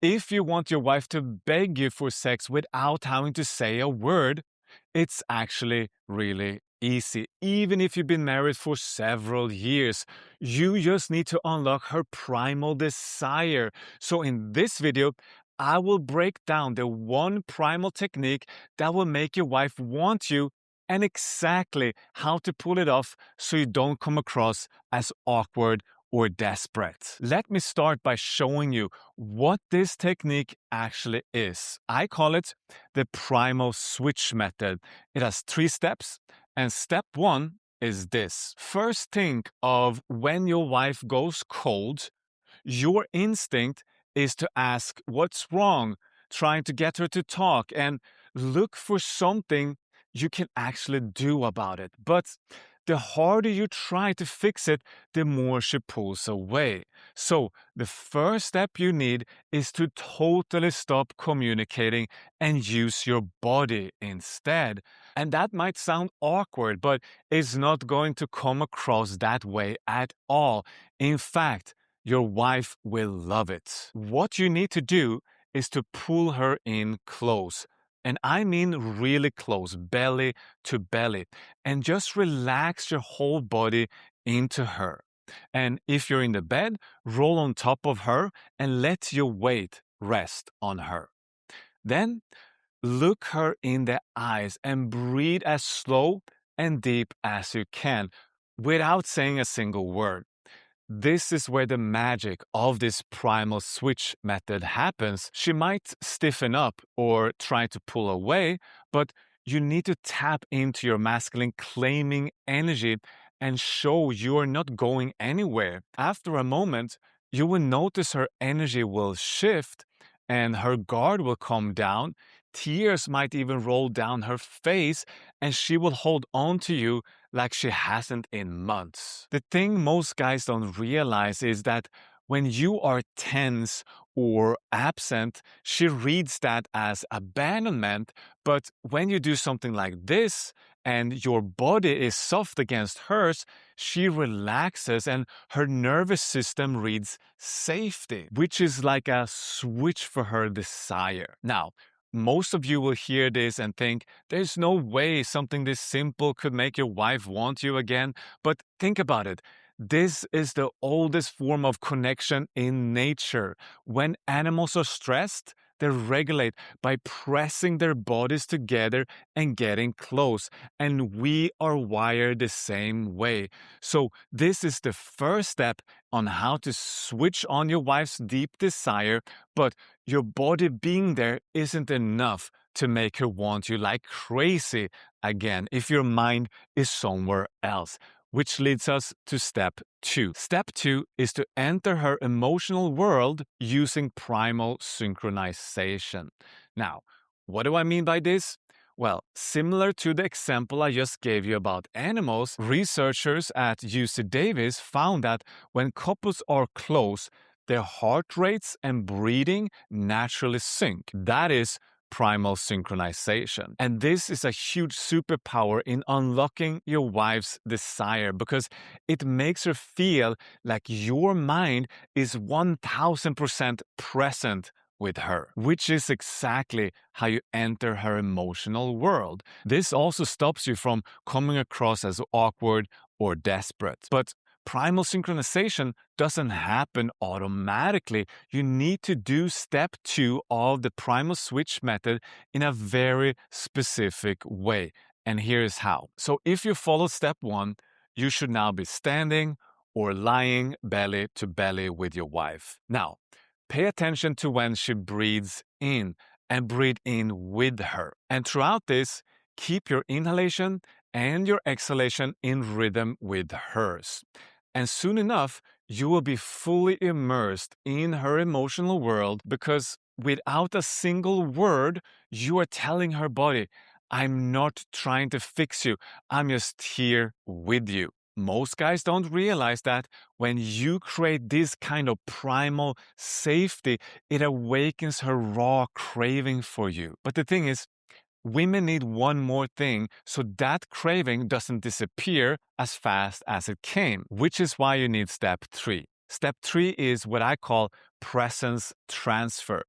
If you want your wife to beg you for sex without having to say a word, it's actually really easy. Even if you've been married for several years, you just need to unlock her primal desire. So in this video, I will break down the one primal technique that will make your wife want you and exactly how to pull it off so you don't come across as awkward or desperate. Let me start by showing you what this technique actually is. I call it the primal switch method. It has 3 steps, and step 1 is this. First, think of when your wife goes cold. Your instinct is to ask what's wrong, trying to get her to talk, and look for something you can actually do about it. But the harder you try to fix it, the more she pulls away. So, the first step you need is to totally stop communicating and use your body instead. And that might sound awkward, but it's not going to come across that way at all. In fact, your wife will love it. What you need to do is to pull her in close. And I mean really close, belly to belly. And just relax your whole body into her. And if you're in the bed, roll on top of her and let your weight rest on her. Then look her in the eyes and breathe as slow and deep as you can without saying a single word. This is where the magic of this primal switch method happens. She might stiffen up or try to pull away, but you need to tap into your masculine claiming energy and show you are not going anywhere. After a moment, you will notice her energy will shift and her guard will come down. Tears might even roll down her face, and she will hold on to you like she hasn't in months. The thing most guys don't realize is that when you are tense or absent, she reads that as abandonment. But when you do something like this and your body is soft against hers, she relaxes and her nervous system reads safety, which is like a switch for her desire. Now, most of you will hear this and think, there's no way something this simple could make your wife want you again. But think about it. This is the oldest form of connection in nature. When animals are stressed, they regulate by pressing their bodies together and getting close. And we are wired the same way. So this is the first step on how to switch on your wife's deep desire, but your body being there isn't enough to make her want you like crazy again if your mind is somewhere else. Which leads us to step 2. Step 2 is to enter her emotional world using primal synchronization. Now, what do I mean by this? Well, similar to the example I just gave you about animals, researchers at UC Davis found that when couples are close, their heart rates and breathing naturally sync. That is primal synchronization. And this is a huge superpower in unlocking your wife's desire because it makes her feel like your mind is 1000% present with her, which is exactly how you enter her emotional world. This also stops you from coming across as awkward or desperate. But primal synchronization doesn't happen automatically. You need to do step 2 of the primal switch method in a very specific way. And here's how. So if you follow step 1, you should now be standing or lying belly to belly with your wife. Now, pay attention to when she breathes in and breathe in with her. And throughout this, keep your inhalation and your exhalation in rhythm with hers. And soon enough, you will be fully immersed in her emotional world because without a single word, you are telling her body, I'm not trying to fix you. I'm just here with you. Most guys don't realize that when you create this kind of primal safety, it awakens her raw craving for you. But the thing is, women need one more thing so that craving doesn't disappear as fast as it came, which is why you need step 3. Step 3 is what I call presence transfer.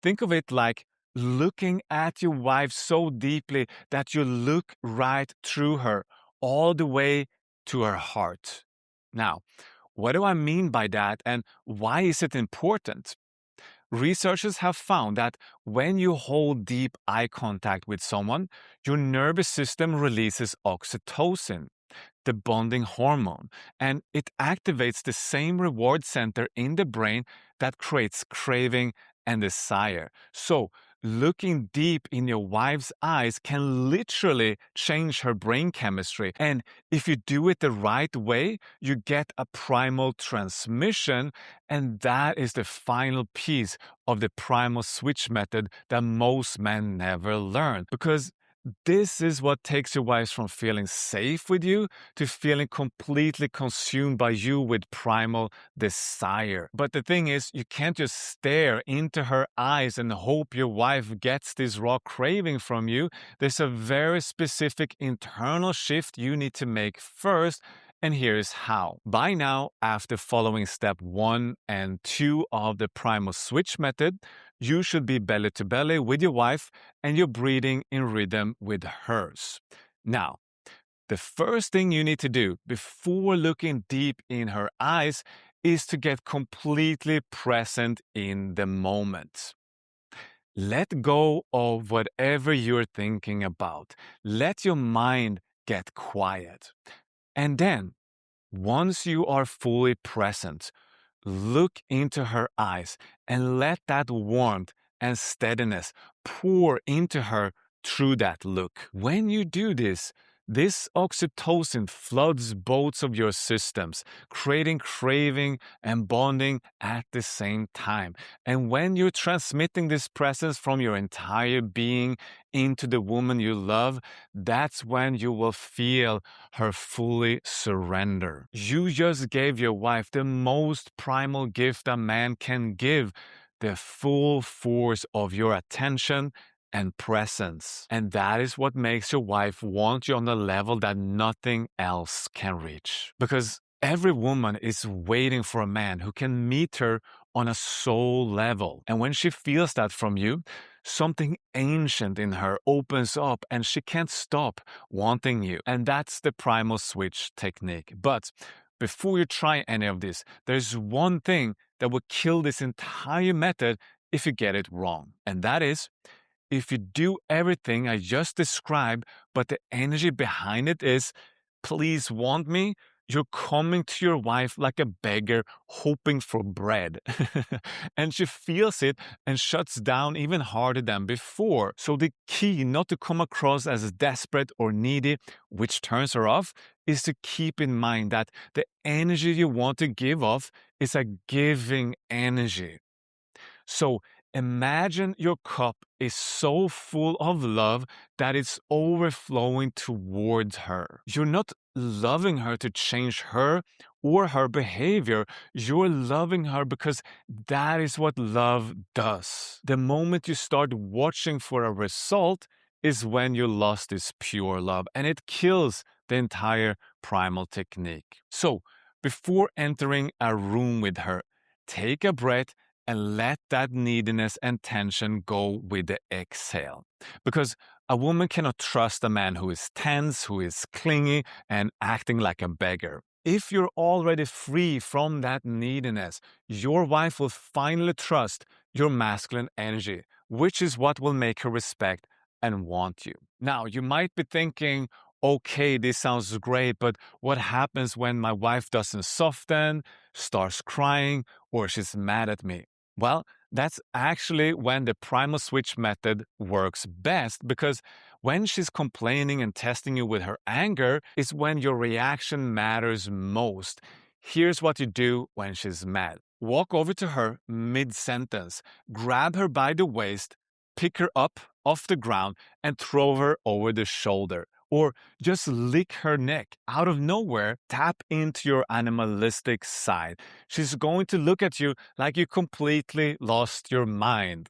Think of it like looking at your wife so deeply that you look right through her, all the way to her heart. Now, what do I mean by that, and why is it important? Researchers have found that when you hold deep eye contact with someone, your nervous system releases oxytocin, the bonding hormone, and it activates the same reward center in the brain that creates craving and desire. So, looking deep in your wife's eyes can literally change her brain chemistry. And if you do it the right way, you get a primal transmission, and that is the final piece of the primal switch method that most men never learn. Because this is what takes your wives from feeling safe with you to feeling completely consumed by you with primal desire. But the thing is, you can't just stare into her eyes and hope your wife gets this raw craving from you. There's a very specific internal shift you need to make first. And here's how. By now, after following step 1 and 2 of the primal switch method, you should be belly to belly with your wife and you're breathing in rhythm with hers. Now, the first thing you need to do before looking deep in her eyes is to get completely present in the moment. Let go of whatever you're thinking about. Let your mind get quiet. And then, once you are fully present, look into her eyes and let that warmth and steadiness pour into her through that look. When you do this oxytocin floods both of your systems, creating craving and bonding at the same time. And when you're transmitting this presence from your entire being into the woman you love, that's when you will feel her fully surrender. You just gave your wife the most primal gift a man can give, the full force of your attention and presence. And that is what makes your wife want you on a level that nothing else can reach. Because every woman is waiting for a man who can meet her on a soul level. And when she feels that from you, something ancient in her opens up and she can't stop wanting you. And that's the primal switch technique. But before you try any of this, there's one thing that will kill this entire method if you get it wrong. And that is, if you do everything I just described, but the energy behind it is, please want me, you're coming to your wife like a beggar hoping for bread. And she feels it and shuts down even harder than before. So the key not to come across as desperate or needy, which turns her off, is to keep in mind that the energy you want to give off is a giving energy. So imagine your cup is so full of love that it's overflowing towards her. You're not loving her to change her or her behavior. You're loving her because that is what love does. The moment you start watching for a result is when you lost this pure love, and it kills the entire primal technique. So, before entering a room with her, take a breath and let that neediness and tension go with the exhale. Because a woman cannot trust a man who is tense, who is clingy, and acting like a beggar. If you're already free from that neediness, your wife will finally trust your masculine energy, which is what will make her respect and want you. Now, you might be thinking, okay, this sounds great, but what happens when my wife doesn't soften, starts crying, or she's mad at me? Well, that's actually when the primal switch method works best, because when she's complaining and testing you with her anger is when your reaction matters most. Here's what you do when she's mad. Walk over to her mid-sentence, grab her by the waist, pick her up off the ground, and throw her over the shoulder. Or just lick her neck. Out of nowhere, tap into your animalistic side. She's going to look at you like you completely lost your mind.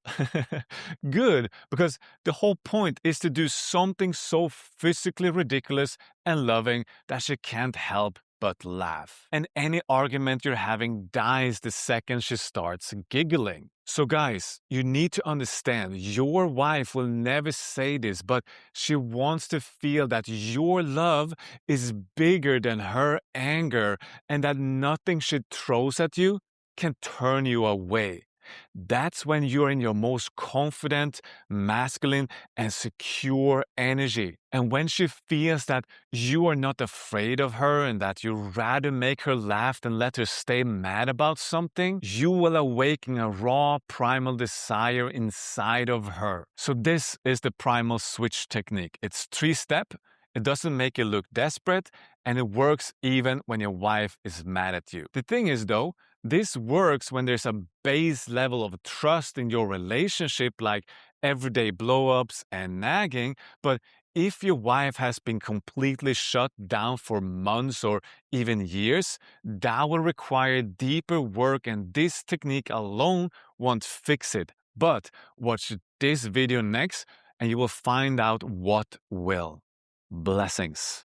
Good, because the whole point is to do something so physically ridiculous and loving that she can't help but laugh. And any argument you're having dies the second she starts giggling. So guys, you need to understand your wife will never say this, but she wants to feel that your love is bigger than her anger and that nothing she throws at you can turn you away. That's when you're in your most confident, masculine, and secure energy. And when she feels that you are not afraid of her and that you'd rather make her laugh than let her stay mad about something, you will awaken a raw primal desire inside of her. So this is the primal switch technique. It's 3-step. It doesn't make you look desperate, and it works even when your wife is mad at you. The thing is though, this works when there's a base level of trust in your relationship, like everyday blow-ups and nagging, but if your wife has been completely shut down for months or even years, that will require deeper work, and this technique alone won't fix it. But watch this video next and you will find out what will. Blessings.